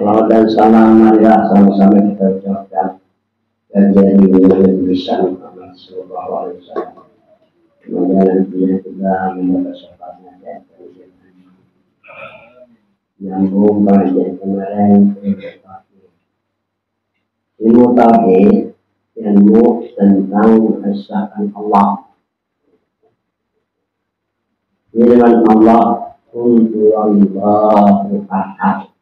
Salawat dan salam marilah sama-sama kita ucapkan kajian yang bisa Muhammad Sallallahu Alaihi Wasallam. Kemudian kita mendapat syafaatnya dan nyambung kajian kemarin ilmu tauhid, ilmu tentang keesaan Allah. Firman Allah, Qul huwallahu ahad.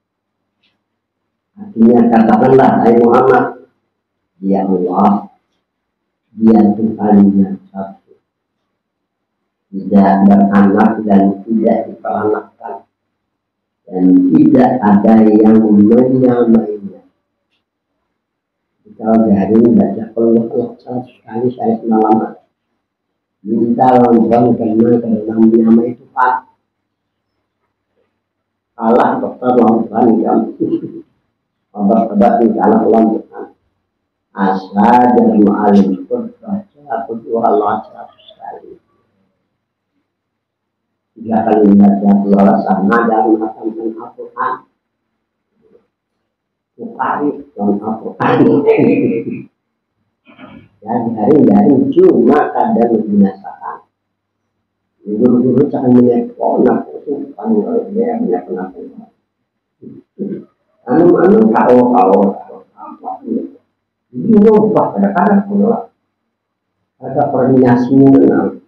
Artinya katakanlah, hai Muhammad, dia Allah, dia Tuhan yang satu, tidak beranak dan tidak diperanakkan, dan tidak ada yang menyamainya. Kalau hari ini baca Allah 100 kali saya semalam, minta lambang karena nama itu Pak. Allah dokter lambang kamu. Obat-obat di dalam Al-Quran asal dari mu'alim pun baca atau dua Allah 100 kali 3 kali baca dua sama dalam mengatakan Al-Quran Bukhari dalam Al-Quran jadi hari-hari cuma kadang membinasakan guru-guru jangan melihat nak bukan dia punya penafsiran anu kau ini lupa kadang-kadang pula ada koordinasinya dengan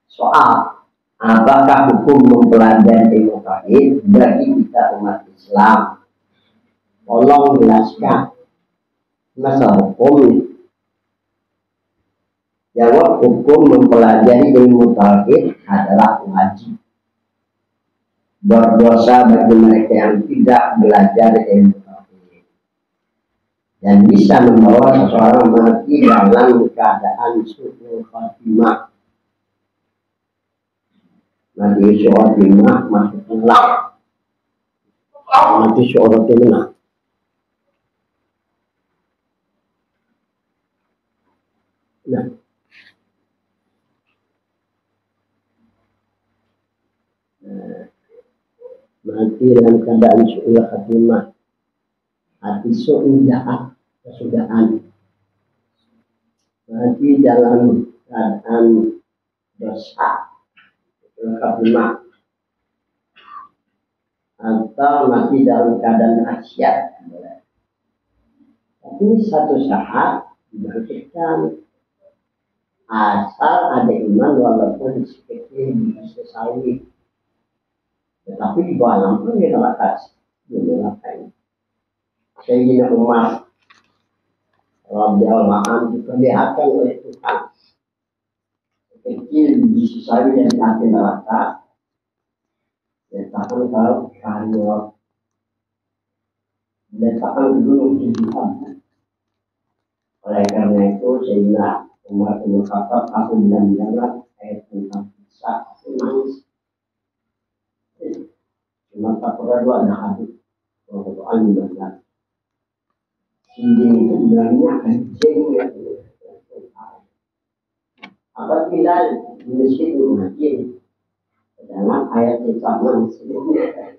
soal apakah hukum mempelajari ilmu tauhid bagi kita umat Islam. Tolong jelaskan masalah hukum. Jawab, hukum mempelajari ilmu tauhid adalah wajib. Berdosa bagi mereka yang tidak belajar ilmu tauhid dan bisa membawa seseorang mati dalam keadaan su'ul khatimah. Mati su'ul khatimah maksudnya mati su'ul khatimah. Nah, mati dalam keadaan su'ul khatimah, hati su'ul jahat, kesudahan, mati dalam keadaan dosa, su'ul khatimah, atau mati dalam keadaan maksiat. Tapi satu saat dibangkitkan asal ada iman walaupun sekecil disesali. Tetapi di bawah lampu dia neraka, Sayyidina Umar radhiyallahu anhu diperlihatkan oleh Tuhan kecil disesali dan api neraka. Letakkan kalau karyo, letakkan gunung kehidupan. Oleh karena itu Sayyidina Umar bin Khattab aku bilang ayat tentang kisah nangis. Cuma tak pernah dua ada hadis waktu alim sinding itu bilangnya anjing ya. Apabila di masjid dalam ayat yang sama sebelumnya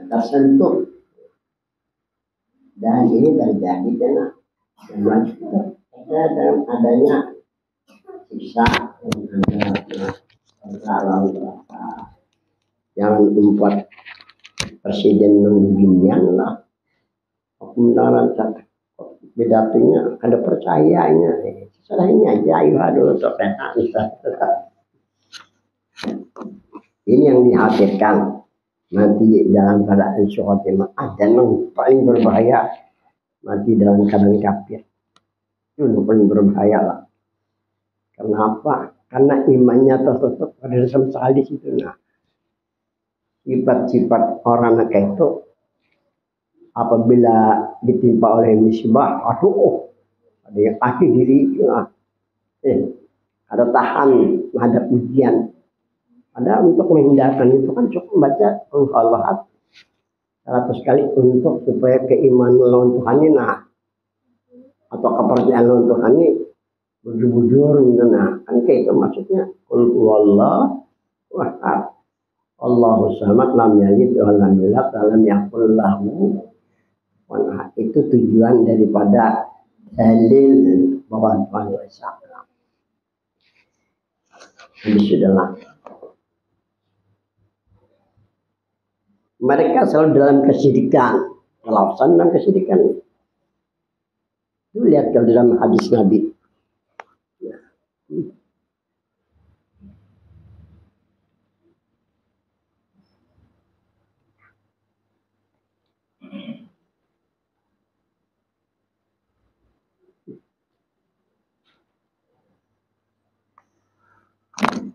tersentuh dan ini terjadi karena dalam adanya siksa jangan membuat presiden mengginian lah. Kemudian bedatunya ada percayanya. Salahnya aja aduh sopetan. Ini yang dihasilkan mati dalam keadaan syuhatimah dan yang paling berbahaya mati dalam keadaan kafir. Itu yang paling berbahaya lah. Kenapa? Karena imannya tertutup pada dalam di situ. Nah, sifat-sifat orang kayak itu apabila ditimpa oleh musibah, ada yang kaki diri, ada tahan menghadap ujian. Ada untuk menghindarkan itu kan cukup baca Allah 100 kali untuk supaya keimanan lawan Tuhan ini atau kepercayaan lawan Tuhan ini bujur-bujur nah kan kayak itu maksudnya qul huwallahu Wahhab. Allahu samad lam yalid wa lam yulad wa lam yakul lahu kufuwan ahad. Itu tujuan daripada dalil bahwa Tuhan Esa. Ini sudahlah. Mereka selalu dalam kesyirikan. Kelausan dalam kesyirikan. Itu lihat kalau dalam hadis Nabi.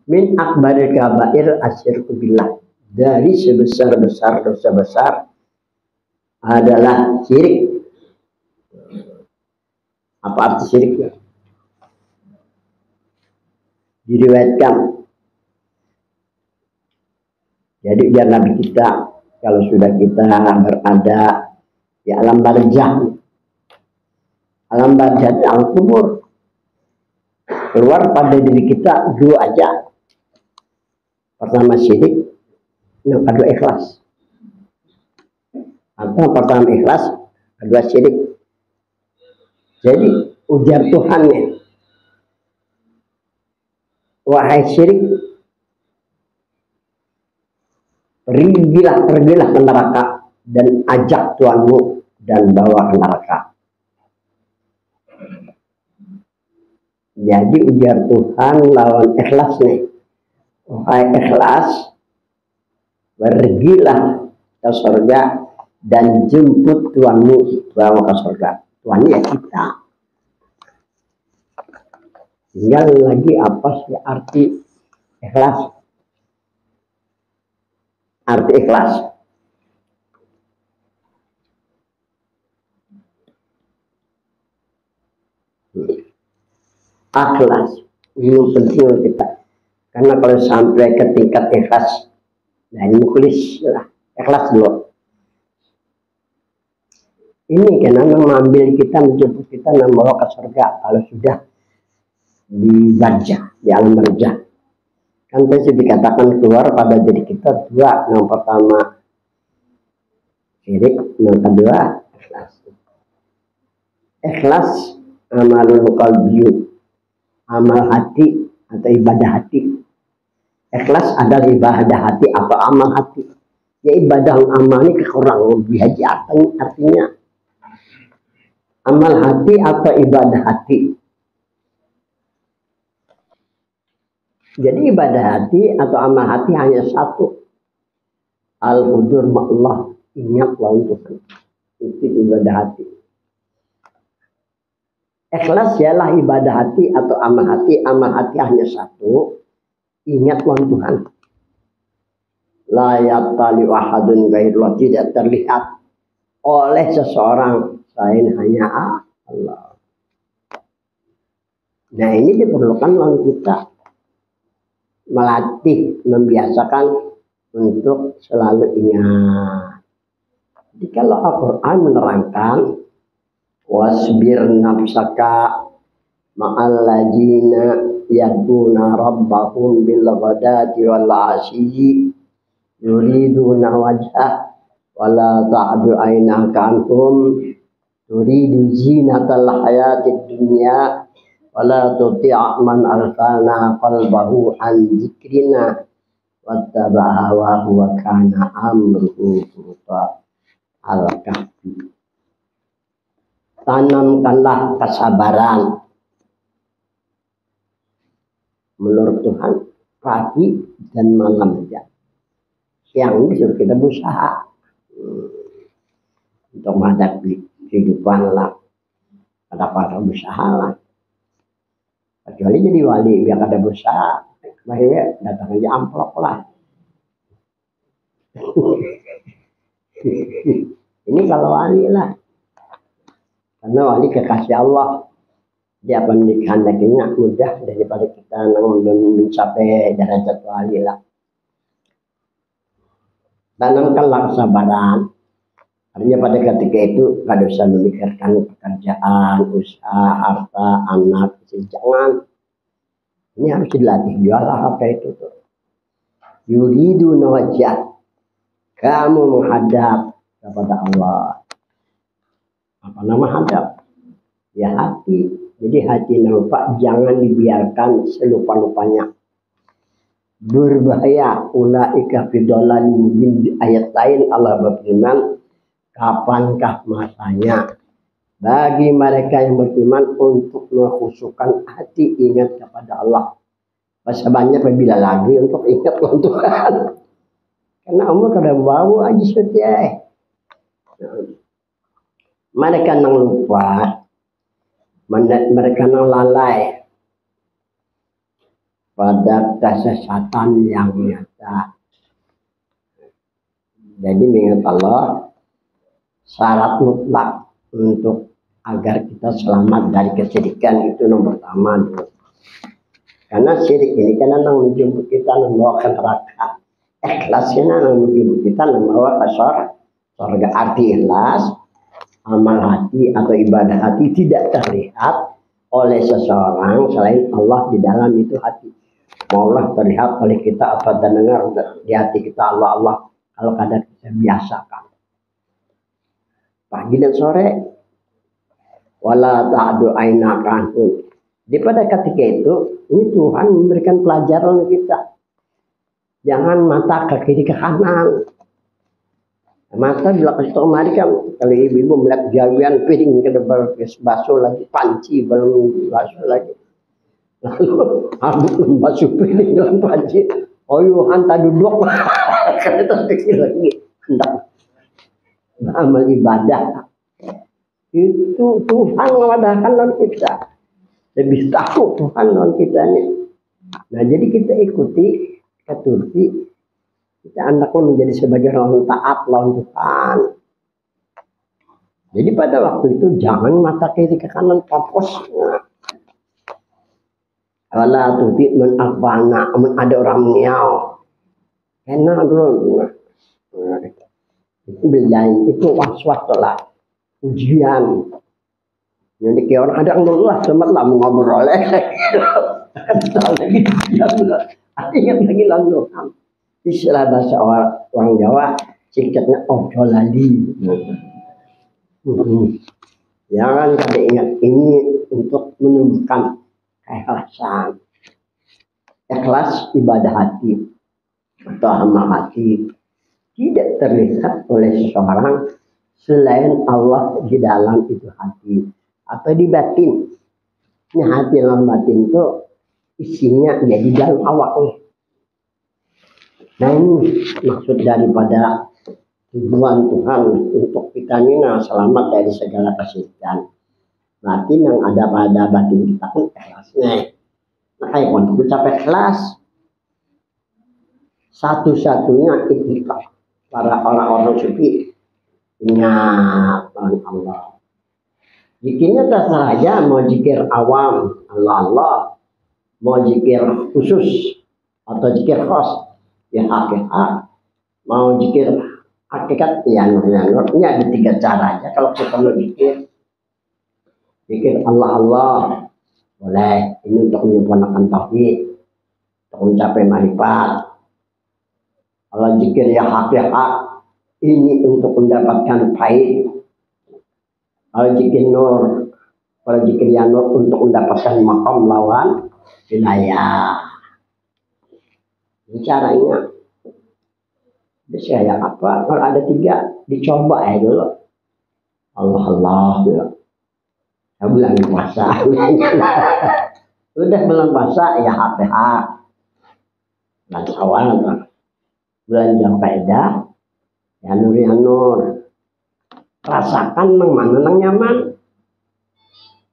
Min akbaril kabair asyirku billah. Dari sebesar-besar dosa besar adalah syirik. Apa arti syirik? Diriwayatkan. Jadi biar Nabi kita kalau sudah kita berada di alam barzah, alam barzah di alam kubur, keluar pada diri kita dua aja. Pertama syirik, yang kedua ikhlas. Atau pertama ikhlas, kedua syirik. Jadi ujar Tuhannya, wahai syirik, pergilah ke neraka dan ajak Tuhanmu dan bawa ke neraka. Jadi ujar Tuhan lawan ikhlas nih. Wahai ikhlas, pergilah ke surga dan jemput Tuhanmu bawa ke surga. Tuhannya ya kita. Tinggal lagi apa sih arti ikhlas? Arti ikhlas. Ikhlas. Ini penting kita. Karena kalau sampai ke tingkat ikhlas, nah ini mukhlis lah, ikhlas dulu. Ini karena mengambil kita, menjemput kita, membawa ke surga kalau sudah di barzah, di alam barzah. Kan tadi dikatakan keluar pada diri kita dua, yang pertama syirik, yang kedua ikhlas. Ikhlas amalul qalbi, amal hati atau ibadah hati. Ikhlas adalah ibadah hati atau amal hati. Ya ibadah amal ini kurang lebih aja artinya. Amal hati atau ibadah hati. Jadi ibadah hati atau amal hati hanya satu. Al-hudur ma'allah. Ingatlah untuk itu ibadah hati. Ikhlas ialah ibadah hati atau amal hati. Amal hati hanya satu. Ingatlah Tuhan. La yattali ahadun ghairullah, tidak terlihat oleh seseorang selain hanya Allah. Nah ini diperlukan oleh kita melatih, membiasakan untuk selalu ingat. Jadi kalau Al-Quran menerangkan wasbir nafsaka ma'alladzina yad'una rabbahum bil ghadati wal 'ashiyyi yuriduna wajhah wala ta'du aynaka anhum turidu zinatal hayatid dunya wala tuti' man arsalna qalbahu an dzikrina wattaba'a hawahu wa kana amruhu furta. Al-Kahfi. Tanamkanlah kesabaran menurut Tuhan pagi dan malam aja. Siang ini suruh kita berusaha untuk menghadapi kehidupan lah. Ada berusaha lah. Kecuali jadi wali biar ada berusaha, akhirnya datang aja amplop lah. Ini kalau wali lah. Karena wali kekasih Allah. Dia akan dikehendakinya mudah daripada kita mencapai derajat wali lah. Tanamkanlah kesabaran. Artinya pada ketika itu gak usah memikirkan pekerjaan, usaha, harta, anak, jangan. Ini harus dilatih jualah apa itu tuh. yuriduna wajah, kamu menghadap kepada Allah. Apa nama hadap? Ya hati. Jadi hati nampak jangan dibiarkan selupa-lupanya. Berbahaya ulaika fi dhalalin mubin. Di ayat lain Allah berfirman, kapankah masanya bagi mereka yang beriman untuk mengkhusyukkan hati ingat kepada Allah. Masa banyak apabila lagi untuk ingat Tuhan. Karena umur kada bau aja setia. Mereka nang lupa, mereka nang lalai pada kesesatan yang nyata. Jadi mengingat Allah syarat mutlak untuk agar kita selamat dari kesyirikan itu nomor pertama dulu. Karena syirik ini kan yang menjemput kita membawa ke neraka. Ikhlasnya yang menjemput kita membawa ke surga. Arti ikhlas, amal hati atau ibadah hati tidak terlihat oleh seseorang selain Allah di dalam itu hati. Maulah terlihat oleh kita atau dengar di hati kita Allah. Kalau kadang kita biasakan pagi dan sore, wala ta'du ainaka. Di pada ketika itu, ini Tuhan memberikan pelajaran kita. Jangan mata ke kiri ke kanan. Mata bila kasih tahu mari kan, kalau ibu-ibu melihat jawian piring ke depan basuh lagi, panci belum basuh lagi. Lalu habis basuh piring dalam panci. Oh hantar duduk. Karena terkecil lagi. Hendak amal ibadah. Itu Tuhan mewadahkan lawan kita. Lebih tahu Tuhan lawan kita ini. Nah jadi kita ikuti, kita turuti. Kita anak pun menjadi sebagai orang taat lawan Tuhan. Jadi pada waktu itu jangan mata kiri ke kanan kapos. Wala tuti men afana, ada orang miau. Enak dulu. Itu bilang itu was-was lah. Ujian. Jadi kayak orang ada yang lelah semat lah ngobrol lagi. Ingat lagi langsung. Istilah bahasa orang Jawa singkatnya ojo lali. Jangan kada ingat ini untuk menumbuhkan keikhlasan. Ikhlas ibadah hati atau amal hati tidak terlihat oleh seseorang selain Allah di dalam itu hati atau di batin. Ini hati dalam batin itu isinya ya di dalam awaknya. Nah ini maksud daripada tujuan Tuhan untuk kita ini selamat dari segala kesyirikan. Berarti yang ada pada batin kita pun ikhlasnya. Nah kayak untuk mencapai ikhlas satu-satunya ikhlas para orang-orang sufi ingat Allah. Zikirnya terserah aja, mau zikir awam Allah, mau zikir khusus atau zikir khas ya hakikat, mau zikir hakikat ya nurnya ada tiga cara aja kalau kita mau zikir Allah boleh, ini untuk menyempurnakan tauhid, untuk mencapai marifat. Kalau zikir ya hakikat ini untuk mendapatkan faid. Kalau zikir nur, kalau zikir ya nur untuk mendapatkan maqam lawan wilayah. Ini caranya. Jadi kayak apa? Kalau ada tiga dicoba ya dulu. Allah ya. Saya bulan puasa. Udah bulan puasa ya HPH. Bulan Syawal atau bulan Zulqa'dah ya nur. Rasakan nang mana nang nyaman.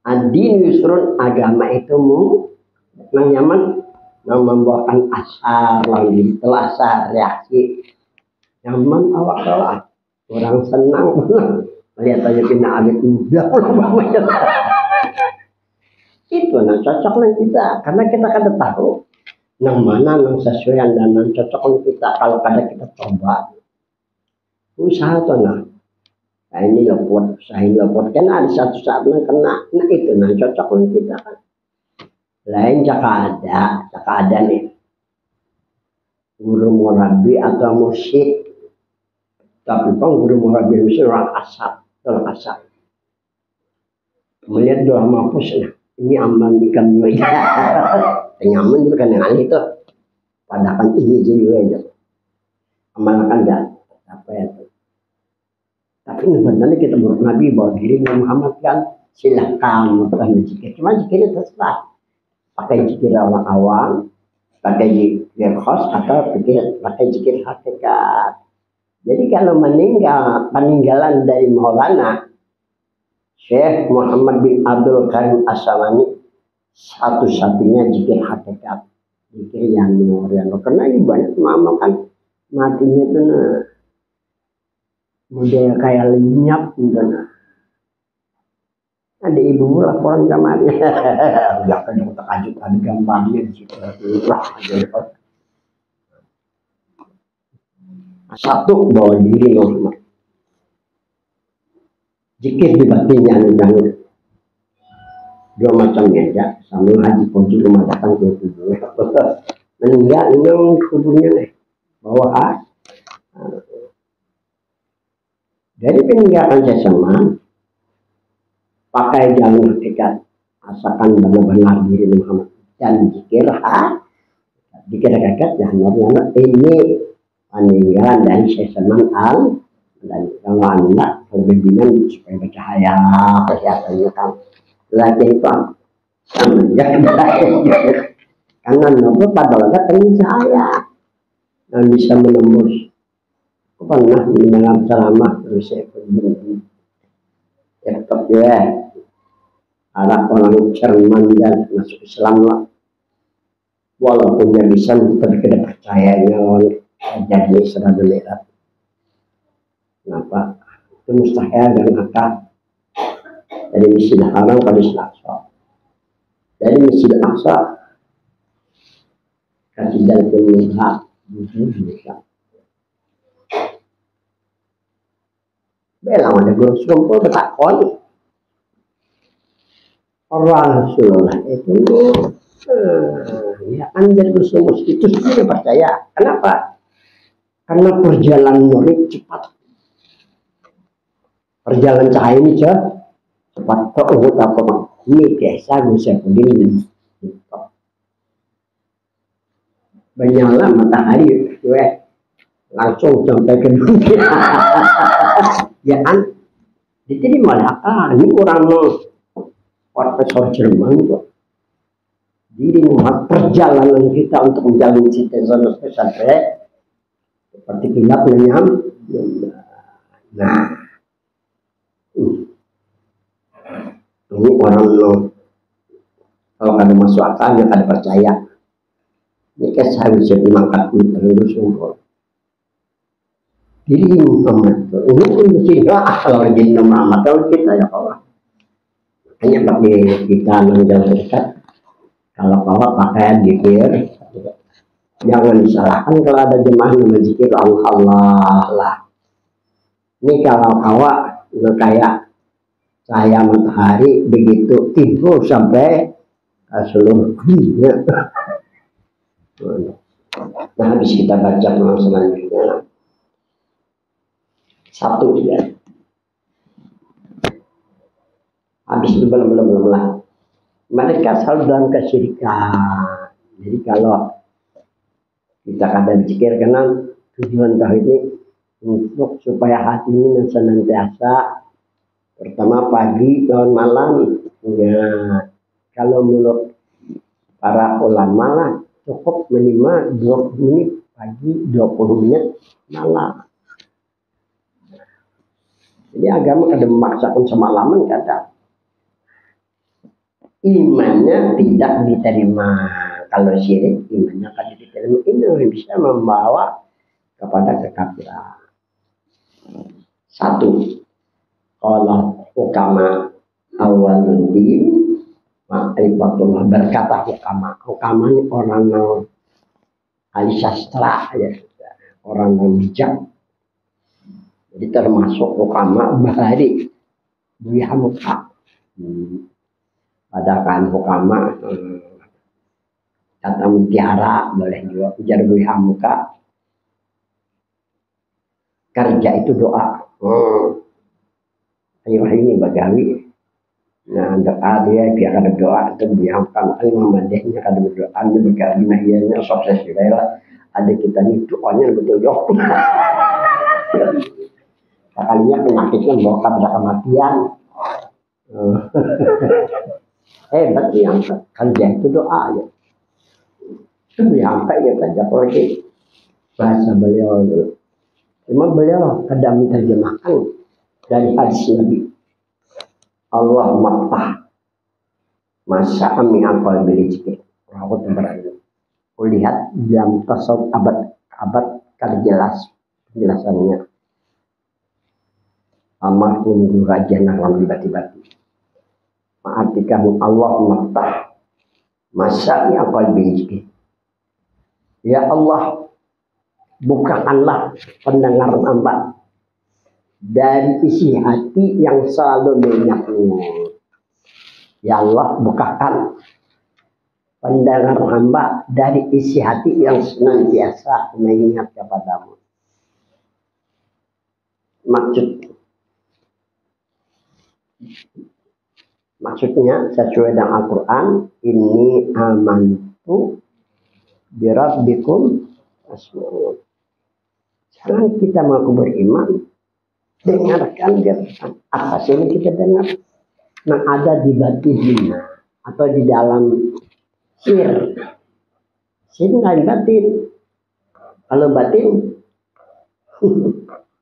Adin yusrun, agama itu nang nyaman, nang membawakan asar lagi telasar reaksi nyaman awak orang senang lihat aja kena alit muda itu nah cocok dengan kita karena kita kan tahu nang mana nang sesuai dan nang cocok dengan kita kalau kadang kita coba usaha tuh nah ini lepot, saya lepot kan ada satu saat kena, nah itu nah cocok dengan kita kan. Lain cak ada nih. guru murabi atau musik, tapi pun guru murabi itu orang asap. Melihat doa mampus, ini aman di kami aja. Nyaman juga kan yang itu. Padahal ini juga aja. Amalkan dah. Apa ya? Tapi sebenarnya kita menurut Nabi bahwa diri Muhammad kan silakan bukan zikir. Cuma zikirnya terserah. Pakai zikir orang awam, pakai zikir khos atau pakai zikir hakikat. Jadi kalau peninggalan dari Maulana Syekh Muhammad bin Abdul Karim As-Samani, satu-satunya zikir hakikat, zikir yang memorial. Karena ini banyak mama kan matinya itu model kayak lenyap gitu. Ada ibu laporan kamarnya, udah kan terkajut ada gambarnya di situ. Satu bawa diri Muhammad. Zikir di batinnya jangan dua macam ya, sambil haji kunci rumah datang ke itu dulu. Meninggal ini kuburnya nih bawa dari peninggalan sesama pakai jalan hakikat, asalkan benar-benar diri Muhammad dan zikir hakikat jangan ini peninggalan dari sesama dan kalau anak berbimbingan supaya bercahaya kesehatannya kan lagi itu karena nopo pada lagi cahaya dan bisa menembus. Aku pernah mendengar ceramah terus saya pergi tetap ya arah orang Jerman dan masuk Islam lah, walaupun dia bisa tapi kita percayanya orang jadi serada lerat. Kenapa? Itu mustahil dan akal. Dari Masjidil Haram pada Al-Aqsa. Dari Masjidil Aqsa kasih jalan ke Mekah, bisa. Belang ada guru sekumpul bertakon. Rasulullah itu ya anjir bersungguh itu sudah percaya. Kenapa? Karena perjalanan murid cepat. Perjalanan cahaya ini cepat kok apa ini biasa bisa begini menyala matahari langsung sampai ke dunia ya kan jadi malah ini orang profesor Jerman kok jadi perjalanan kita untuk menjalin cita-cita sampai seperti kilat menyam nah ini orang kalau ada masuk akal dia kada percaya ini kan seharusnya dimangkat terus umur jadi Muhammad ini pun mesti kalau jadi Muhammad kalau kita ya Allah hanya pakai kita menjauh dekat kalau pakaian zikir jangan disalahkan kalau ada jemaah yang berzikir Allah lah ini kalau awak kayak cahaya matahari begitu timbul sampai seluruh dunia. Nah habis kita baca ulang selanjutnya satu ya. Habis itu belum lah. Mereka selalu dalam kesyirikan. Jadi kalau kita kadang berpikir karena tujuan tauhid ini untuk supaya hati ini senantiasa pertama pagi dan malam ya kalau menurut para ulama lah cukup minimal 20 menit pagi 20 menit malam jadi agama kadang memaksakan semalaman kadang imannya tidak diterima kalau syirik imannya kadang diterima ini bisa membawa kepada kekafiran satu kalau hukama awaludin ma'rifatullah berkata hukama ini orang ahli sastra ya orang yang bijak jadi termasuk hukama bahari Buya Muka pada kan hukama kata mutiara boleh juga ujar gue hamuka. Kerja itu doa. Ayo ini bagawi. Nah doa dia biar ada doa itu biarkan Muhammadiyahnya ada berdoa anda bagawi nahiannya sukses juga ada kita nih doanya betul yok. Kalinya penyakitnya bawa pada kematian. Berarti yang kerja itu doa ya. Itu sampai ya saja proyek bahasa beliau dulu. Cuma beliau kadang terjemahkan dari hadis Nabi. Allah maftah masa ami akal bilijki. Rawat berada. Lihat dalam tasawuf abad kali jelas penjelasannya. Amar pun raja naram dibati-bati. Ma'artikan Allah maftah masa ami akal bilijki. Ya Allah, bukakanlah pendengar hamba dari isi hati yang selalu mengingatmu. Ya Allah, bukakan pendengar hamba dari isi hati yang senantiasa mengingat kepadamu. Maksudnya sesuai dengan Al-Quran, ini amantu birabbikum asma'un. Sekarang kita mau beriman, dengarkan dia apa sih yang kita dengar yang ada di batinnya atau di dalam sir lain batin. Kalau batin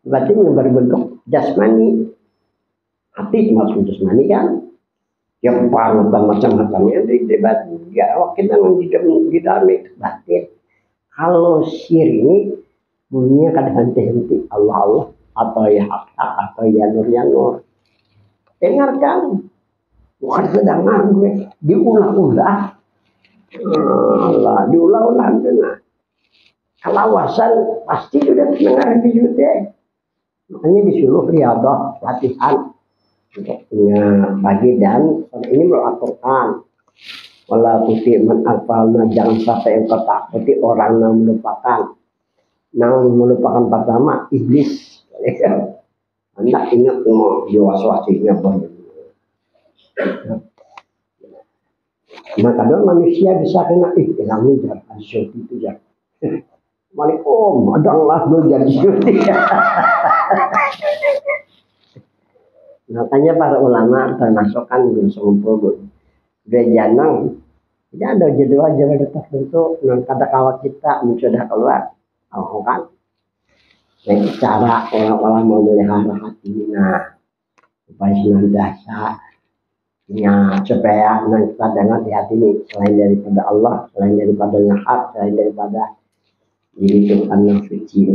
batin yang berbentuk jasmani, hati maksud jasmani kan yang macam-macam yang di batin ya kita di dalam itu batin. Kalau sir ini bunyinya kadang henti Allah atau ya hak atau ya nur. Dengarkan, bukan sedang gue diulang-ulang. Diulang-ulang dengan kelawasan pasti sudah mendengar di YouTube. Makanya disuruh riadah latihan untuknya pagi dan ini Al-Quran. Wala tuti man alfalna, jangan sampai engkau takuti orang yang melupakan. Yang melupakan pertama iblis. Anda ingat mau diwaswasinya banyak. Maka dong manusia bisa kena hilangin jangan syuting itu ya. Malik adanglah lo jadi syuting. Makanya para ulama termasuk kan ngumpul gerejanang. Tidak ada jadwal tertentu kata kawat kita sudah keluar. Kan? Nah, cara orang-orang mau melihara hatinya supaya senantiasa supaya kita dengar di hati ini selain daripada Allah, selain daripada hak, selain daripada diri Tuhan yang suci.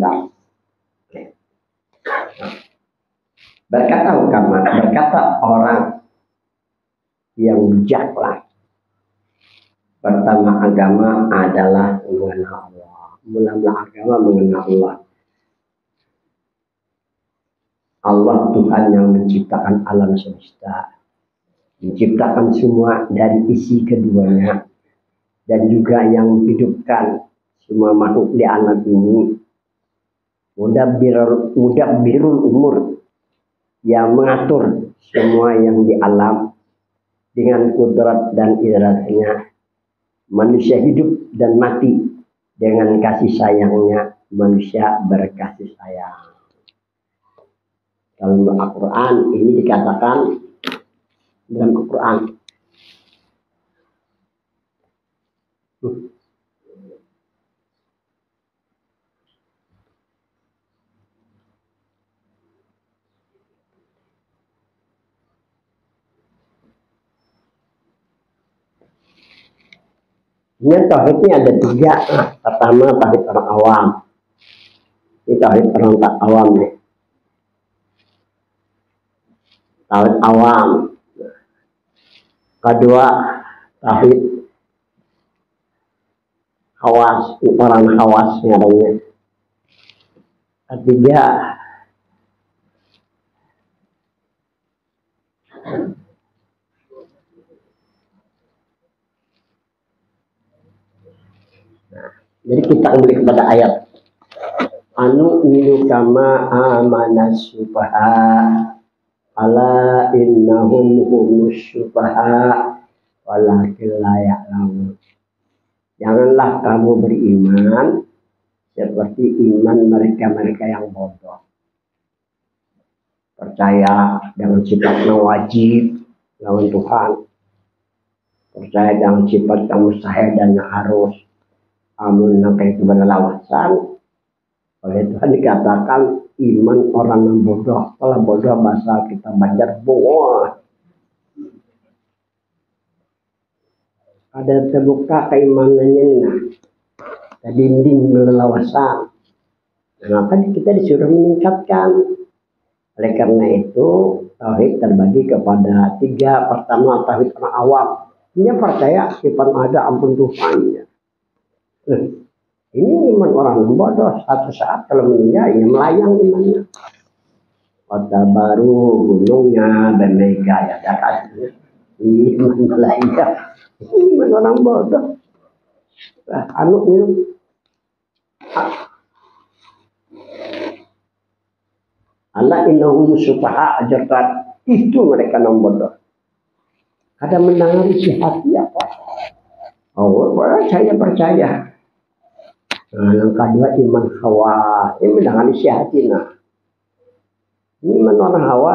Berkata orang yang bijaklah, pertama agama adalah mengenal Allah. Mula-mula agama mengenal Allah. Allah Tuhan yang menciptakan alam semesta, menciptakan semua dari isi keduanya, dan juga yang menghidupkan semua makhluk di alam ini. Mudabbirul umur, yang mengatur semua yang di alam dengan kudrat dan iradanya. Manusia hidup dan mati dengan kasih sayangnya. Manusia berkasih sayang. Dalam Al-Quran ini dikatakan dalam Al-Quran. Ini tauhidnya ada 3. Pertama tauhid orang awam. Ini tauhid orang tak awam nih. Tauhid awam. Kedua tauhid khawas, orang khawas adanya. Ketiga Jadi kita kembali kepada ayat. Anu minu kama amana sufaha ala innahum humus sufaha walakin la ya'lamun. Janganlah kamu beriman seperti iman mereka-mereka yang bodoh. Percaya dengan sifat yang wajib lawan Tuhan. Percaya dengan sifat yang mustahil dan yang harus. Amun sampai itu berlawasan. Oleh Tuhan dikatakan iman orang yang bodoh. Kalau bodoh bahasa kita banjar bohong. Ada terbuka keimanannya nah. Dinding berlawasan. Maka kita disuruh meningkatkan. Oleh karena itu, tauhid terbagi kepada 3. Pertama, tauhid orang awam. Dia percaya sifat ada ampun Tuhan. Ini iman orang bodoh. Satu saat kalau meninggal, ya melayang imannya. Kota baru, gunungnya, bermega, ya dakatnya. Iman melayang. Iman orang bodoh. Anu minum. Allah innahum sufaha ajarkan itu mereka yang bodoh. Ada mendengar isi hati apa? Oh, saya percaya. Nah, yang kedua iman hawa. Ini mendengar isi hati nah. Ini iman orang hawa.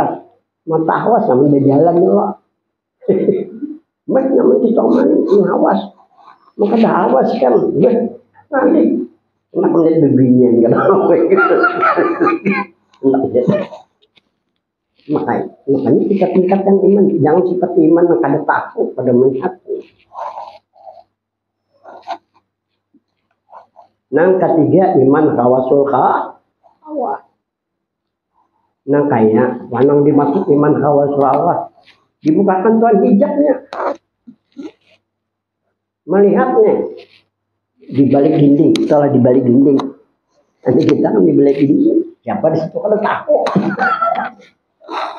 Mata hawa sama berjalan loh. Mas namun kita ini hawas. Maka dah hawas kan. Nanti nak melihat beginian kan. Makanya kita tingkatkan iman. Jangan seperti iman yang kada takut pada melihat. Nang ketiga iman hawasul hawa. Nang kaya wanang dimaksud iman hawasul hawa. Dibukakan Tuhan hijabnya. Melihatnya di balik dinding. Setelah di balik dinding. Nanti kita kan di balik dinding. Siapa di situ kalau takut.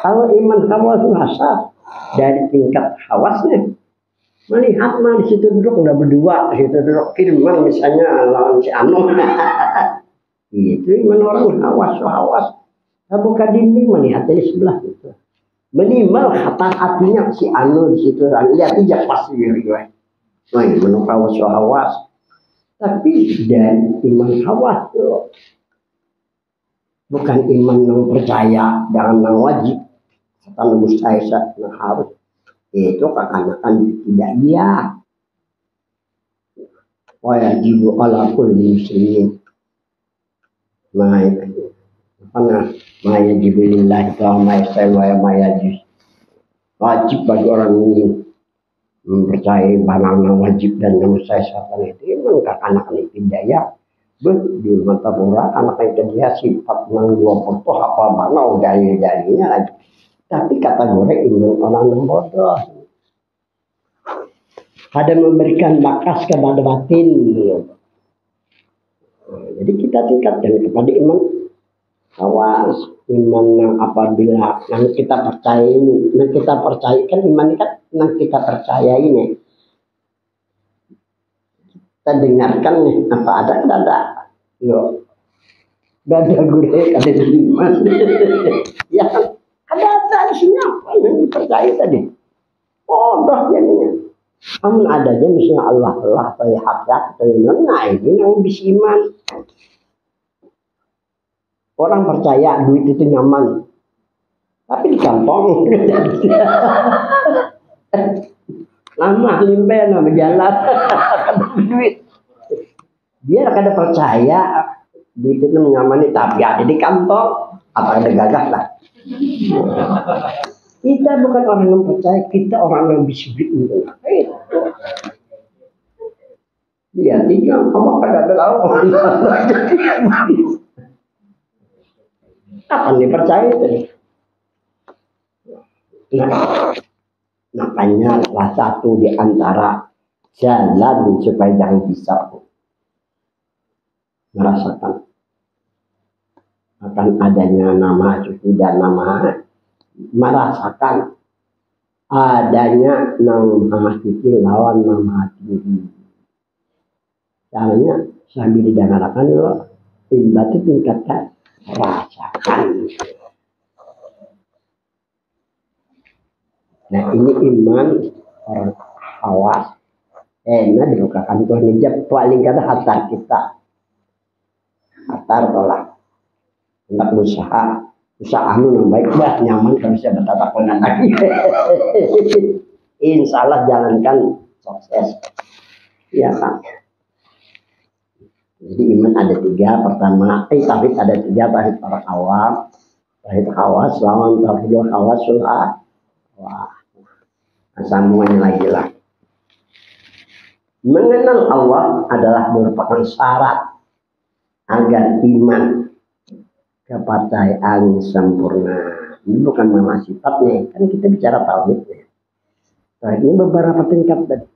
Kalau iman hawasul hasa dari tingkat hawasnya. Melihat mah di situ duduk udah berdua, di situ duduk firman misalnya lawan si Anu. Itu iman orang hawas. Nah, buka dinding melihatnya di sebelah itu. Minimal kata hatinya si Anu di situ lihat aja pasti gue. Nah, iman hawas. Tapi dan iman hawas itu bukan iman yang percaya dengan yang wajib. Kalau mustahil yang harus. Itu kekanakan tidak iya. Wajibu ala kulli muslimin. Mayajibu lillahi ta'ala mayajib. Wajib bagi orang ini mempercayai barang yang wajib dan yang mustahil itu. Memang kekanakan itu tidak di mata pura anak itu dia sifat yang 20 apa mana dari-darinya lagi. Tapi kategori iman orang yang bodoh. Ada memberikan bakas kepada batin. Jadi kita tingkatkan kepada iman hawas. Iman yang apabila yang kita percaya ini. Yang kita percayakan iman ini kan yang kita percaya ini. Kita dengarkan nih. Apa ada? Ada. Yo. Dada gue ada iman. Ya kan. Ada isinya apa yang dipercaya tadi? Bodoh jadinya. Namun adanya misalnya Allah atau ya hak atau nah ini yang bisa iman. Orang percaya duit itu nyaman. Tapi di kantong. Lama limpe nama berjalan. Duit. Dia kada percaya duit itu menyamani tapi ada di kantong. Apa ada gagah lah. Kita bukan orang yang percaya, kita orang yang bisik itu. Dia tinggal kamu pada lawan. Kapan dipercaya itu? Nah, makanya salah satu di antara jalan supaya jangan bisa merasakan akan adanya nama suci dan nama merasakan adanya nama suci lawan nama tinggi. Caranya sambil didengarkan lo iman itu tingkatkan rasakan. Nah ini iman orang awas enak dibukakan Tuhan hijab paling kata hatar kita hatar tolak hendak usaha anu baik dah nyaman kalau bisa bertatapan lagi. Insya Allah jalankan sukses ya kan. Jadi iman ada tiga. Pertama tauhid ada tiga. Tauhid orang awam, tauhid khawas, lawan tauhid khawasul wah sambungannya lagi lah. Mengenal Allah adalah merupakan syarat agar iman kepercayaan sempurna. Ini bukan nama sifatnya, kan kita bicara tauhidnya. Tauhid ini beberapa tingkat tadi.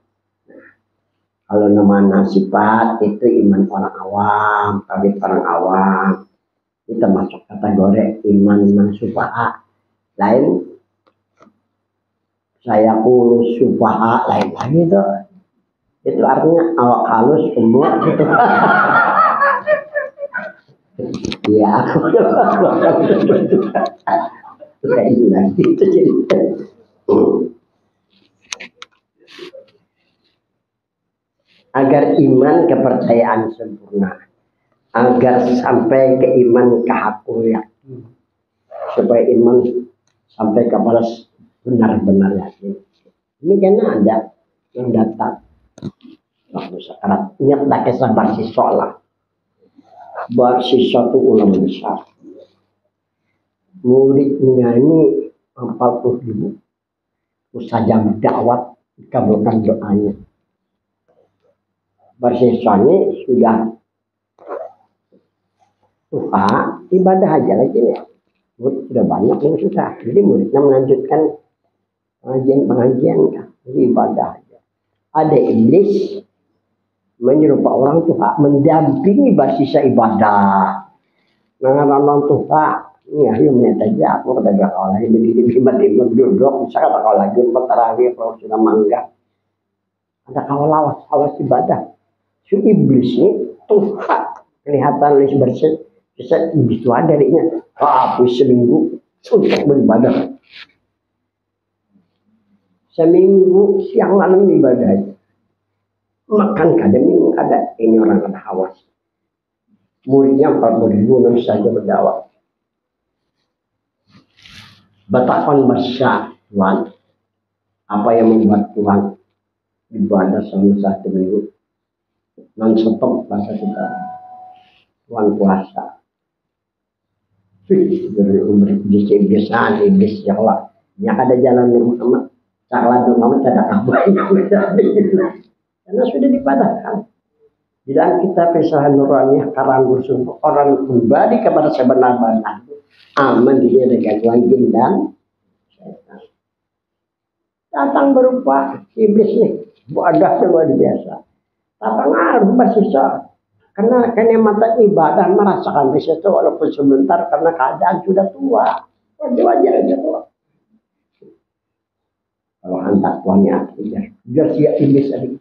Kalau nama sifat itu iman orang awam, tauhid orang awam. Ini termasuk kategori iman yang sufaha. Lain saya kulus sufaha lain lagi itu. Itu artinya awak halus semua gitu. Ya aku kayak lagi itu jadi. Agar iman kepercayaan sempurna, agar sampai ke iman kehakul yakin, supaya iman sampai kepada benar-benar yakin. Ini karena ada yang datang waktu sekarat ingat tak kisah bersiswa lah. Bersiswa itu ulama besar, muridnya ini 40.000 mustajab dakwat dikabulkan doanya. Bersiswa ini sudah suka ibadah aja lagi nih. Murid sudah banyak yang susah. Jadi muridnya melanjutkan pengajian kan. Jadi ibadah aja. Ada iblis menyerupai orang tua mendampingi bersisa ibadah. Orang tua ini ayo menit aja aku kata dia kalau lagi begini tiba-tiba duduk misalnya kalau lagi tarawih kalau sudah mangga. Ada kalau awas ibadah. Si iblis ini Tuhan kelihatan lebih bersih bisa iblis itu ada darinya habis seminggu untuk beribadah seminggu siang malam ibadah makan kadang minum ada ini orang ada hawas muridnya 40.000 saja berdakwah batapan besar Tuhan apa yang membuat Tuhan ibadah selama 1 minggu non-stop bahasa kita Tuhan puasa dari umur iblis-iblisan iblis ya Allah yang ada jalan Muhammad jalan Muhammad ada kabar karena sudah dipadahkan di dalam kitab Risalah Nuraniyah karang bersumber orang pribadi kepada sebenar-benar aman dia dengan gangguan jin dan setan datang berupa iblisnya bodoh luar biasa tak pengaruh bersisa karena mata ibadah merasakan bersisa walaupun sebentar karena keadaan sudah tua wajar aja tua kalau hantar tuannya biar siap iblis tadi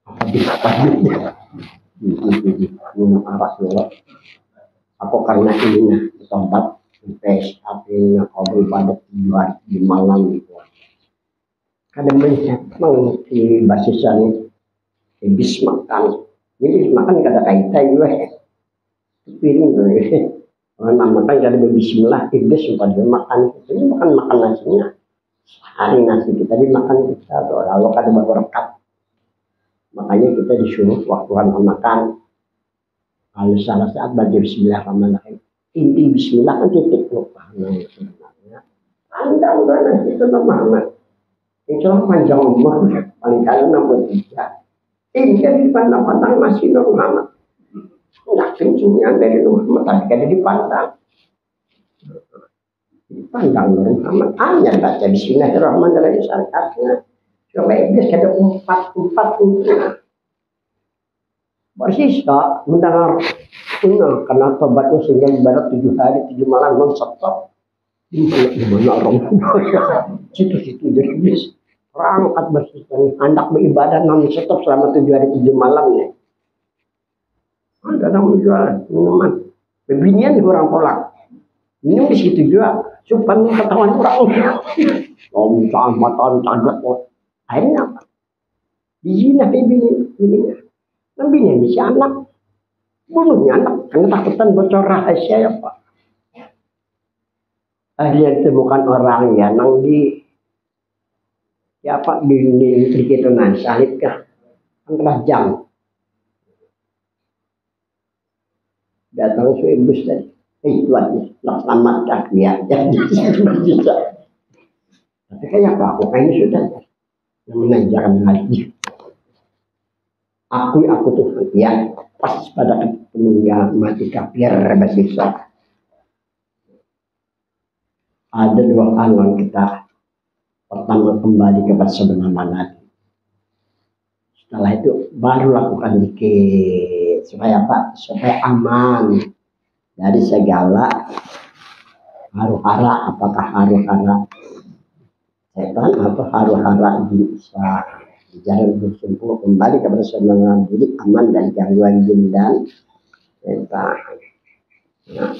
apa bisa paginya minum arak dulu aku karena ini tempat tes apinya kau beribadah di malam gitu kadang banyak mengisi bersisa nih iblis makan kada kaitan juga piring tuh orang makan kada berbismillah iblis sempat dia makan ini bukan makan nasinya sehari nasi kita dimakan kita tuh lalu kada berberkat makanya kita disuruh waktu makan kalau salah saat baca bismillahirrahmanirrahim inti bismillah kan titik lupa sebenarnya anda udah nasi itu Muhammad itu panjang umur paling kali 63 ini kan dipandang-pandang masih Muhammad. Nggak kencingnya dari Muhammad tadi kan dipandang. Dipandang Muhammad. Hanya baca bismillahirrahmanirrahim syariatnya. Coba iblis ada empat bersisa mendengar kenapa batu sehingga ibarat 7 hari 7 malam non-stop. Di mana orang situ-situ jadi iblis. Perangkat bersih hendak beribadah non-stop selama 7 hari 7 malam nih. Ada orang menjual minuman. Bebinian orang tolak. Minum di situ juga. Supaya ketahuan orang. Om sama tahun tanggal. Akhirnya apa? Dizina bebininya. Kan bini bisa anak. Bunuhnya anak. Karena takutan bocor rahasia ya Pak. Akhirnya ditemukan orang yang di ya Pak di kitunan salib kah? Kan jam. Datang seibus tadi. Tuan, selamatkan dia. Jadi bisa. Tapi kayak apa? Aku kayaknya sudah yang mengajarkan lagi. Aku Tuhan. Ya, pas pada meninggal mati kafir bersiksa. Ada dua hal yang kita pertama kembali kepada sebenarnya. Setelah itu baru lakukan zikir supaya apa? Supaya aman dari segala haru-hara, apakah haru-hara setan atau haru-hara bisa jalan bersumpah kembali kepada sebenarnya diri aman dari gangguan jin dan setan. Nah,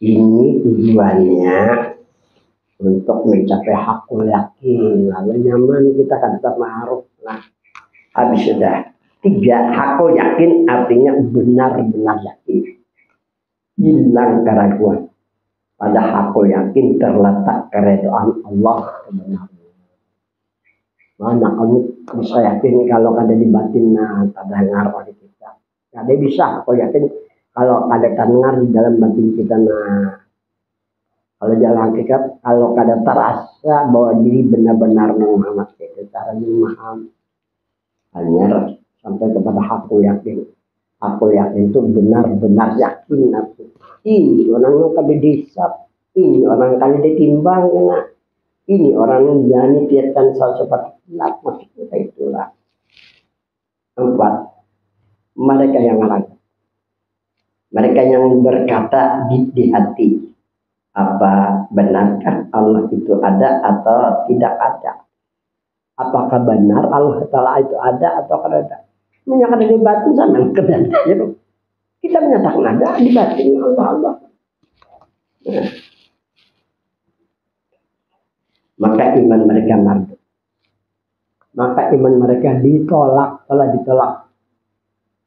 ini tujuannya untuk mencapai hakul yakin. Lalu nyaman kita kan tetap ma'ruf. Nah, habis sudah 3 hakul yakin artinya benar-benar yakin. Hilang keraguan. Pada hakul yakin terletak keredaan Allah kebenaran. Mana kamu bisa yakin kalau ada di batin tak ada ngaruh di kita. Ada bisa hakul yakin kalau ada dengar di dalam batin kita kalau jalan hakikat kalau ada terasa bahwa diri benar-benar Muhammad itu caranya memaham hanya sampai kepada hakul yakin. Hakul yakin itu benar-benar yakin aku. Ini orang yang kali disap, ini orang kali ditimbang, kena. Ini orang yang berani tiatan seperti itu, maksudnya itulah. 4. Mereka yang ragu. Mereka yang berkata di hati, apa benarkah Allah itu ada atau tidak ada? Apakah benar Allah Ta'ala itu ada atau tidak ada? Menyatakan di batin sama kebenaran. Kita menyatakan ada di batin Allah. Nah. Maka iman mereka marduk. Maka iman mereka ditolak. Telah ditolak.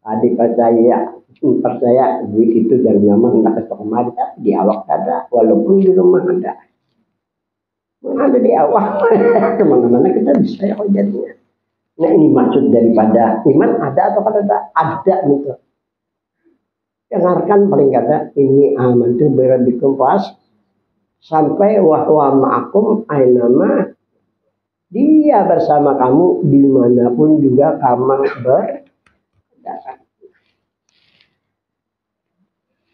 Adik percaya duit itu dari nyaman hendak ke kemari. Tapi di awak ada. Walaupun di rumah ada. Ada di awak. Kemana-mana kita bisa ya jadinya. Nah ini maksud daripada iman ada atau tidak? Ada gitu. Dengarkan paling kada ini aman itu beradikum pas sampai wahwa ma'akum ainama dia bersama kamu dimanapun juga kamu berada.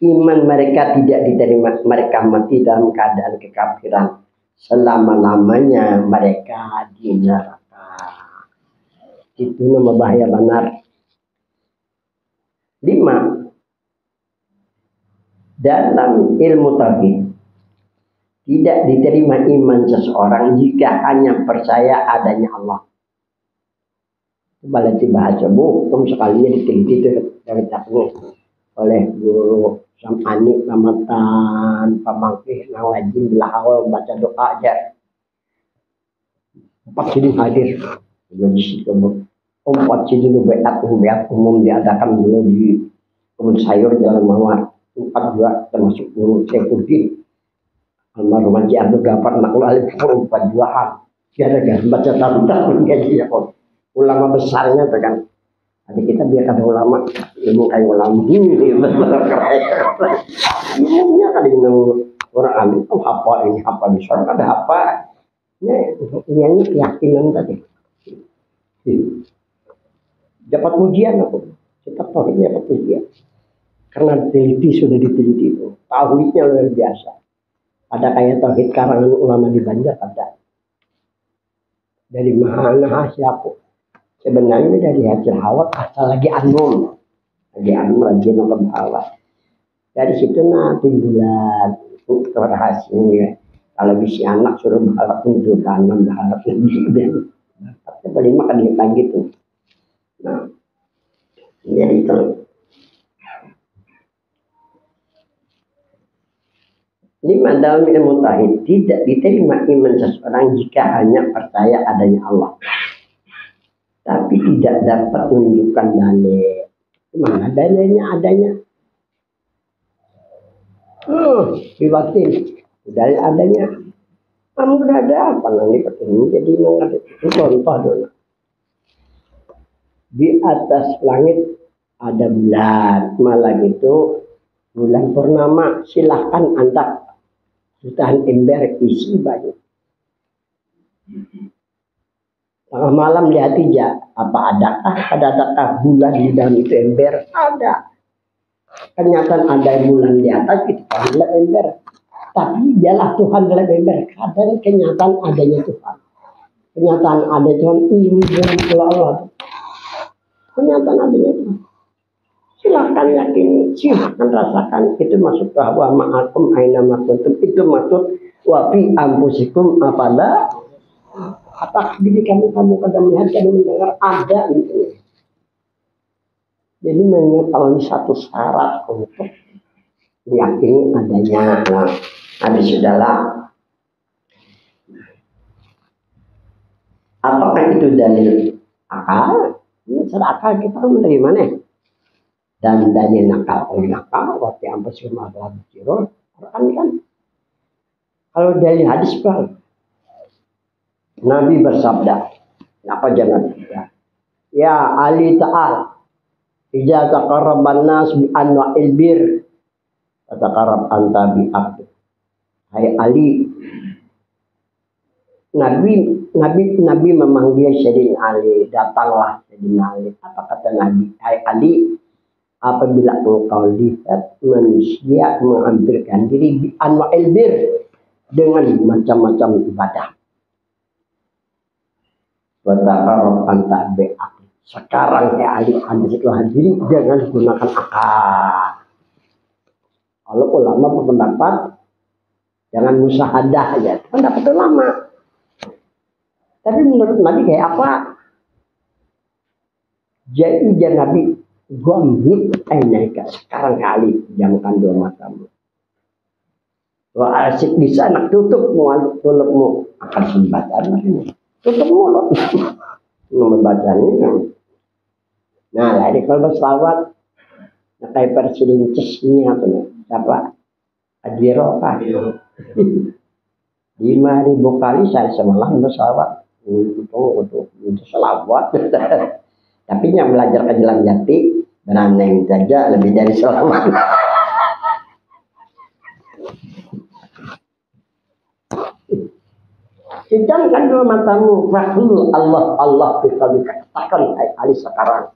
Iman mereka tidak diterima, mereka mati dalam keadaan kekafiran selama-lamanya mereka di neraka. Itu nama bahaya benar. 5. Dalam ilmu tauhid tidak diterima iman seseorang jika hanya percaya adanya Allah. Coba lihat bahasa buku sekalinya diteliti dari taknya oleh guru Sam'ani Tamatan Pamangkih Nawajin bila awal baca doa aja 4 sini hadir jadi situ 4 sini beat umum diadakan dulu di kebun sayur Jalan Mawar 4 juga termasuk guru Syekhudin almarhum Haji Abdul Ghaffar Nakul Alif 4 juahan gara-gara baca tahun-tahun gaji ya kok ulama besarnya tuh kan. Jadi kita biar kata ulama ilmu kayak ulama ini umumnya kan orang alim apa ini apa di sana ada apa ini keyakinan tadi dapat ujian aku kita tauhidnya dapat ujian karena sudah diteliti itu tauhidnya luar biasa. Ada kayak tauhid karangan ulama di Banjar ada dari mana siapa sebenarnya dari hasil hawa asal lagi anum lagi nomor hawa dari situ timbulan berhasilnya kalau bisa anak suruh berharap untuk tanam berharap lebih tapi paling makan dia gitu. Nah jadi itu Lima, dalam ilmu tauhid tidak diterima iman seseorang jika hanya percaya adanya Allah, tapi tidak dapat menunjukkan dalil. Mana dalilnya adanya? Diwakil dalil adanya. Kamu udah ada apa nanti ini jadi contoh dulu. Di atas langit ada bulan, malam itu bulan purnama. Silahkan Anda jutaan ember isi banyak. Tengah malam lihat aja, apa adakah bulan di dalam itu ember? Ada. Kenyataan ada bulan di atas itu adalah ember. Tapi dialah Tuhan dalam ember. Kadang kenyataan adanya Tuhan. Kenyataan ada Tuhan ini bukan Allah. Kenyataan adanya Tuhan. Silahkan yakini, silahkan rasakan. Itu masuk bahwa ma'akum aina makuntum. Itu maksud wafi ampusikum apalah. Apakah diri kamu kadang melihat, kadang mendengar ada gitu. Jadi mengetahui satu syarat untuk meyakini adanya. Nah, habis sudahlah. Apakah itu dalil akal? Ini secara akal kita menerima nih. Dan dalil nakal, waktu yang bersama adalah berjiro, Quran kan. Kalau dalil hadis bang, Nabi bersabda, apa jangan ya Ali Ta'al, ija taqarraban nas bi anwa'il bir, taqarrab anta bi abd. Hai Ali, Nabi memanggil Sayyidina Ali, datanglah Sayyidina Ali. Apa kata Nabi? Hai Ali, apabila engkau lihat manusia mengambilkan diri bi anwa'il bir, dengan macam-macam ibadah, taqarrab anta bi abd. Sekarang ya Ali, Anda setelah diri jangan gunakan akal. Kalau ulama berpendapat jangan musyahadah ya, pendapat ulama. Tapi menurut Nabi kayak apa? Jadi dia Nabi gomit naika sekarang kali jamkan dua matamu. Wah asik di sana tutup mulutmu akan sembatan ini. Tutup mulut. Membacanya. Nah, lagi kalau berselawat, nah kayak presiden cesnya apa nih? Siapa? Adiroka. 5.000 kali saya semalam berselawat untuk selawat. Tapi yang belajar ke Jalan Jati beraneng saja lebih dari selawat. Hidangkan dua matamu, fakul Allah bisa dikatakan Ali sekarang.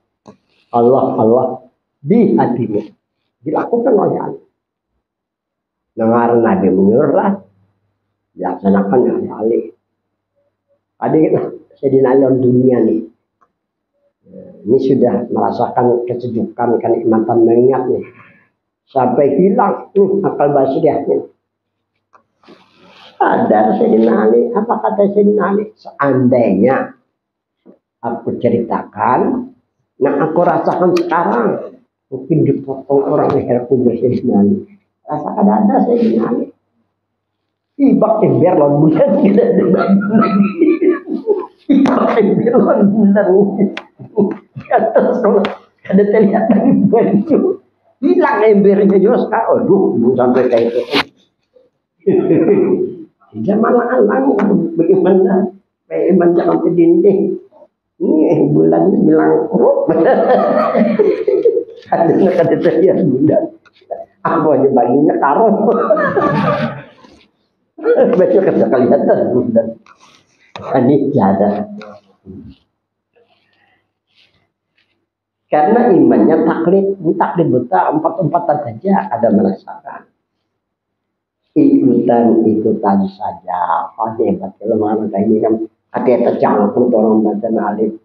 Allah di hatimu dilakukan oleh Ali. Dengar Nabi menyuruh dilaksanakan oleh Ali. Adik Sayyidina Ali dunia nih. Ini sudah merasakan kesejukan, kenikmatan mengingat nih. Sampai hilang akal basirahnya. Ada Sayyidina Ali, apa kata Sayyidina Ali? Seandainya aku ceritakan, nah aku rasakan sekarang, mungkin dipotong orang leher kubur Sayyidina Ali. Rasakan ada Sayyidina Ali. Ibak ember lawan bulan kita ada. Ibak ember lawan bulan. Atas ada terlihat dari baju. Hilang embernya juga sekarang. Aduh, sampai kayak itu. Zaman alang bagaimana Iman jangan ke dinding ini bulan bilang rup ada terlihat bulan apa aja baginya taruh baca kata kelihatan bulan ini ada karena imannya taklid buta empat-empatan saja ada merasakan ikutan saja. Oh hebat kalau mana ini kan ada tercampur orang badan alim.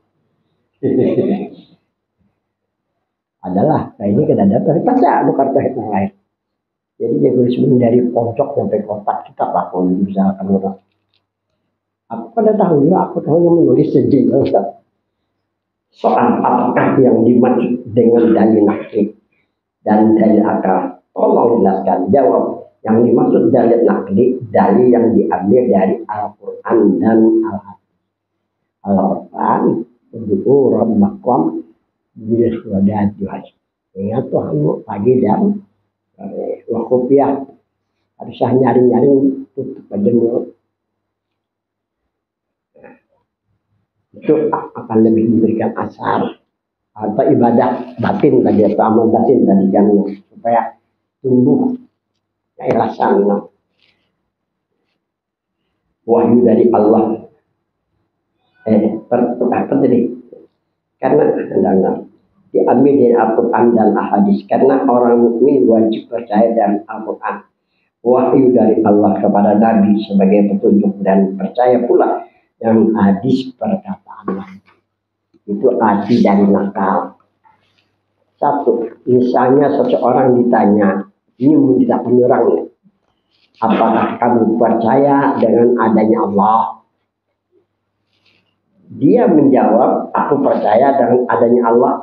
Adalah, nah ini kan ada baca bukan yang lain. Jadi dia harus dari pojok sampai kotak kita pun bisa orang. Aku pada tahu ya, aku tahu yang menulis sendiri. Soal apakah yang dimaksud dengan dalil nakli dan dalil akal? Tolong jelaskan, jawab. Yang dimaksud dalil nakli, dalil yang diambil dari Al-Quran dan Al-Hadis. Al-Quran, Udu'u Rabbakum Biliswadat Juhaj. Ingat Tuhanmu pagi dan wakufiah. Harusnya nyaring-nyaring tutup aja mulut. Itu akan lebih memberikan asar atau ibadah batin tadi atau amal batin tadi kan supaya tumbuh keikhlasan wahyu dari Allah. Apa tadi? Karena diambil dari Al-Quran dan Al-Hadis. Karena orang mukmin wajib percaya dengan Al-Quran, wahyu dari Allah kepada Nabi sebagai petunjuk, dan percaya pula yang hadis perkataan Nabi. Itu arti dari nakal. Satu, misalnya seseorang ditanya, ini minta penyerangnya, apakah kamu percaya dengan adanya Allah? Dia menjawab, aku percaya dengan adanya Allah.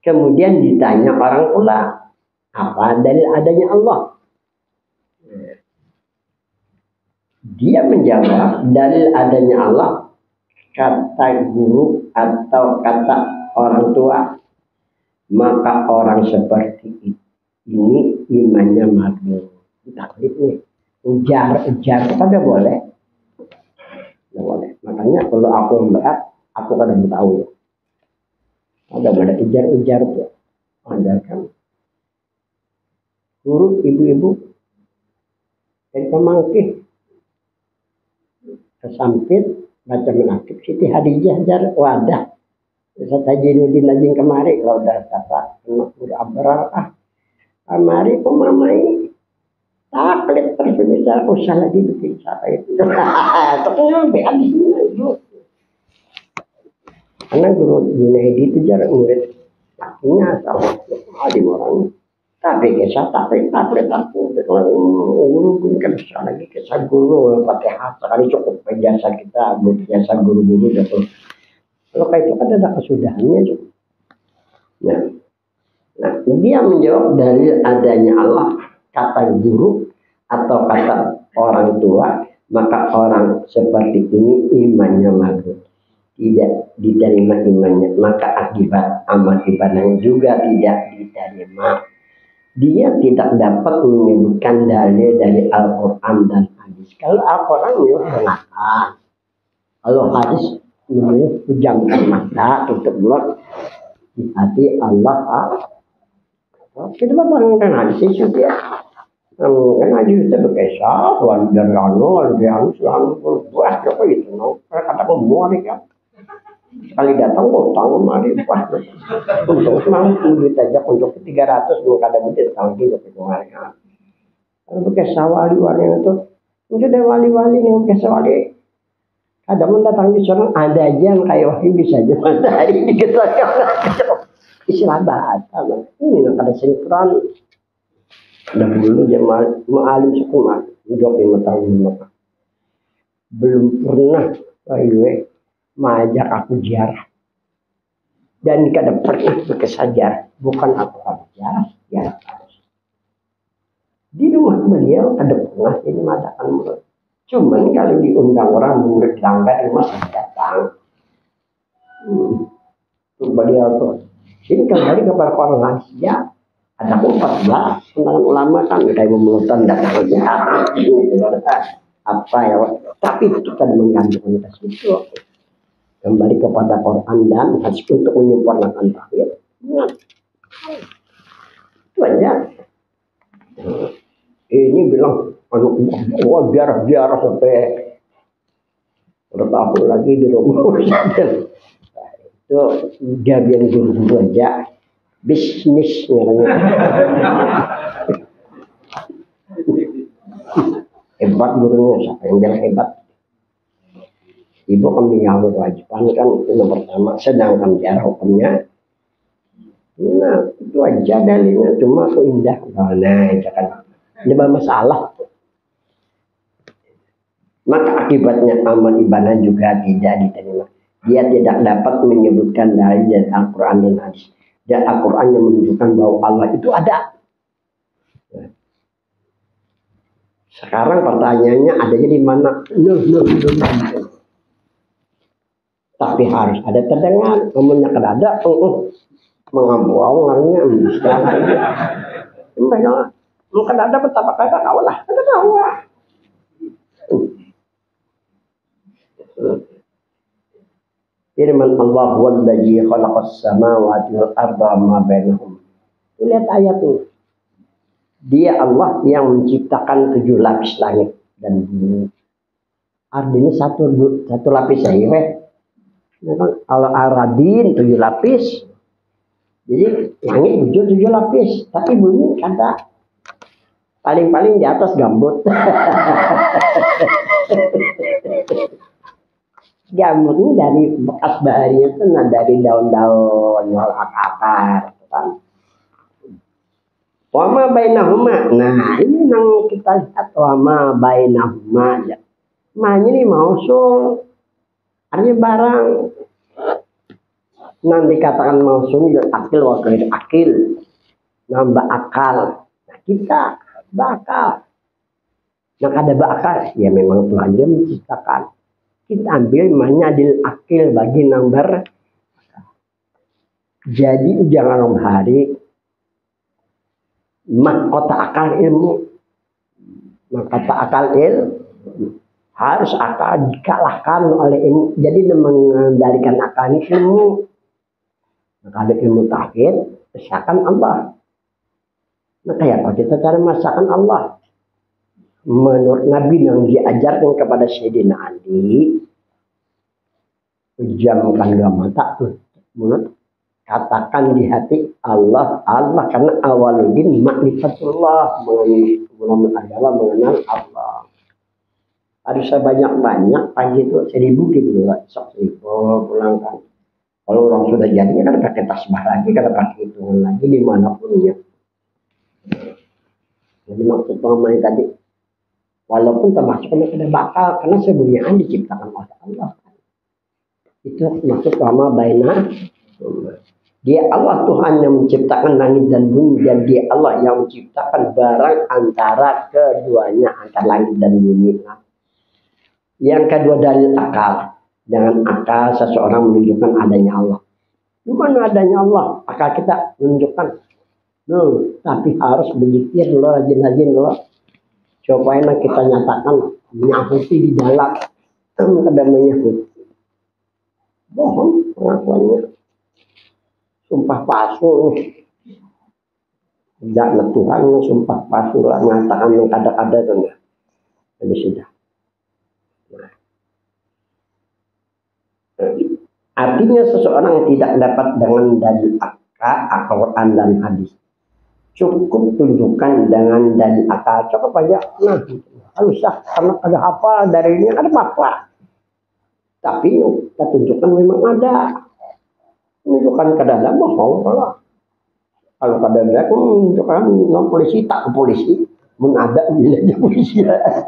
Kemudian ditanya orang pula, apa dalil adanya Allah? Dia menjawab, dalil adanya Allah kata guru atau kata orang tua. Maka orang seperti ini imannya mabur. Taklid nih, ujar pada boleh. Tidak boleh. Makanya kalau aku berat, aku kadang tahu. Ada boleh ujar tuh. Ada kan. Guru ibu-ibu dari pemangkih kesampit baca menakib Siti Hadijah jar wadah. Ustaz Tajinuddin Najing kemari kalau udah kata guru abrar kemari pemamai taklid terus bisa usah lagi bikin siapa itu. Tapi lebih habis itu. Karena guru Junaidi itu jarak murid lakinya sama alim orangnya. Tapi kisah taklid aku guru pun kan bisa lagi kisah guru pakai hati sekali cukup jasa kita jasa guru-guru gitu. Kalau kayak itu kan ada kesudahannya juga. Nah, dia menjawab dari adanya Allah kata guru atau kata orang tua, maka orang seperti ini imannya mabur, tidak diterima imannya, maka akibat amal ibadahnya juga tidak diterima. Dia tidak dapat menyebutkan dalil dari Al-Quran dan Hadis. Kalau Al-Quran ya mengatakan, kalau Hadis pejamkan mata, tutup mulut, di hati Allah. Kita orang kan hadis itu dia, kan hadis itu berkisah, lalu dari anu selalu buat apa itu, kata pemuari kan. Sekali datang utang mari wah, untuk semang duit aja untuk 300 belum ada budget tahun ini untuk kemarin. Kalau berkisah wali-wali itu, udah ada wali-wali yang berkisah wali. Ada mendatang di sana ada aja yang kayak wahyu bisa aja matahari diketahui istilah bahasa. Ini yang ada sinkron. Dahulu dia maalim sekumar hidup 5 tahun belum pernah wahyu mengajak aku ziarah dan kada pernah berkesajar bukan aku ziarah ya. Di rumah beliau kada pernah ini mengadakan mulut. Cuman kalau diundang orang murid langgar masih datang. Beliau tuh ini kembali kepada orang hadis ya. Ada 14 undangan ulama kan kayak memelutan datang aja. Apa ya? Tapi itu kan menggantungkan kita itu. Kembali kepada Quran dan hadis untuk menyempurnakan tauhid. Itu aja. Ini bilang biar sampai berapa lagi di rumah itu gabian guru-guru aja bisnis namanya. Hebat gurunya, siapa yang bilang hebat? Ibu kami yang kewajiban kan itu nomor pertama, sedangkan cara hukumnya nah itu aja dalilnya cuma itu indah. Nah itu kan ada masalah. Maka akibatnya amal ibadah juga tidak diterima. Dia tidak dapat menyebutkan dalil dari Al-Quran dan Hadis. Dan Al-Quran yang menunjukkan bahwa Allah itu ada. Sekarang pertanyaannya adanya di mana? Tapi harus ada terdengar. Ngomongnya kada ada, mengambuau ngarnya. Mungkin ada betapa kada kau lah, kada kau lah. Firman Allah wallazi khalaqas samawati wal arda ma bainahum. Lihat ayat itu. Dia Allah yang menciptakan 7 lapis langit dan bumi. Artinya satu lapis saja. Memang kalau Aradin 7 lapis. Jadi langit 7 lapis, tapi bumi ada paling-paling di atas gambut. Gambut ini dari bekas bahari itu, dari daun-daun, akar-akar, kan. Wama bainahuma. Nah, ini yang kita lihat wama bainahuma. Ya. Ma ini mausul. Artinya barang. Nang dikatakan mausul ya akil wa ghair akil. Nambah akal. Nah, kita bakal. Nah, ada bakal. Ya memang Tuhan dia menciptakan. Kita ambil manyadil akil bagi number. Jadi jangan hari mahkota akal ilmu, mahkota akal ilmu harus akal dikalahkan oleh ilmu. Jadi mengendalikan akal ini ilmu. Nah, kalau ilmu tauhid, masakan Allah. Nah, kayak apa kita cara masakan Allah? Menurut Nabi yang diajarkan kepada Sayyidina Ali, pejamkan dua mata tuh, menurut katakan di hati Allah, Allah karena awaludin makrifatullah, mengenal agama, mengenal Allah. Harus saya banyak-banyak pagi itu 1000 gitu lah, sok 1000 pulang kan. Kalau orang sudah jadinya kan pakai tasbih lagi, kan pakai hitungan lagi dimanapun ya. Jadi maksud pemain tadi, walaupun termasuk kena bakal, karena sebelumnya diciptakan oleh Allah. Itu maksud sama baina. Dia Allah Tuhan yang menciptakan langit dan bumi, dan dia Allah yang menciptakan barang antara keduanya, antara langit dan bumi. Yang kedua dalil akal. Dengan akal seseorang menunjukkan adanya Allah. Di mana adanya Allah? Akal kita menunjukkan. Tapi harus berzikir dulu, rajin-rajin dulu. Supaya kita nyatakan menyahuti di dalam. Kada menyahuti. Bohong pengakuannya. Sumpah palsu. Tidak Tuhan sumpah palsu lah. Mengatakan yang kada-kada itu. Jadi sudah. Artinya seseorang tidak dapat dengan dalil akal, Al-Quran dan hadis. Cukup tunjukkan dengan dalil akal. Cukup aja. Nah, usah karena ada hafal dari ini ada apa? Tapi kita tunjukkan memang ada. Tunjukkan kadang-kadang bohong kalau kadang-kadang menunjukkan non polisi tak ke polisi. Menada bilangnya polisi.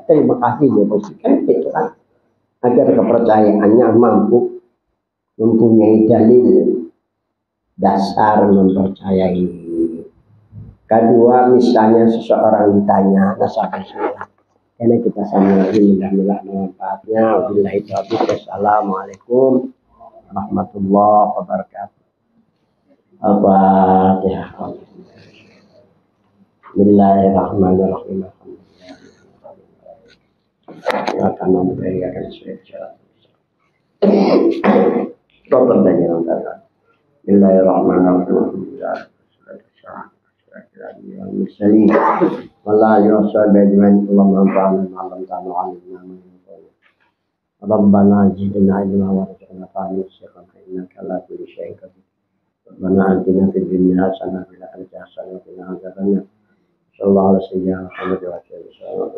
Terima kasih ya polisi kan itu kan. Agar kepercayaannya mampu mempunyai dalil dasar mempercayai. Kedua, misalnya seseorang ditanya, karena kita sama ini mudah-mudahan manfaatnya. Wabillahi taufiq. Assalamualaikum warahmatullahi wabarakatuh. Al-Fatihah. Bismillahirrahmanirrahim. Akan memberikan sesuatu. Bismillahirrahmanirrahim. Al-Muslim Wallahi wassalamu Allahumma fa'alna ma'alam ta'ala Rabbana jidna ilma wa rasu'na fa'alna syaikhana innaka ala kulli syai'in qadir Rabbana atina fid dunya hasanah wa fil akhirati hasanah wa qina adzabannar sallallahu alaihi wa sallam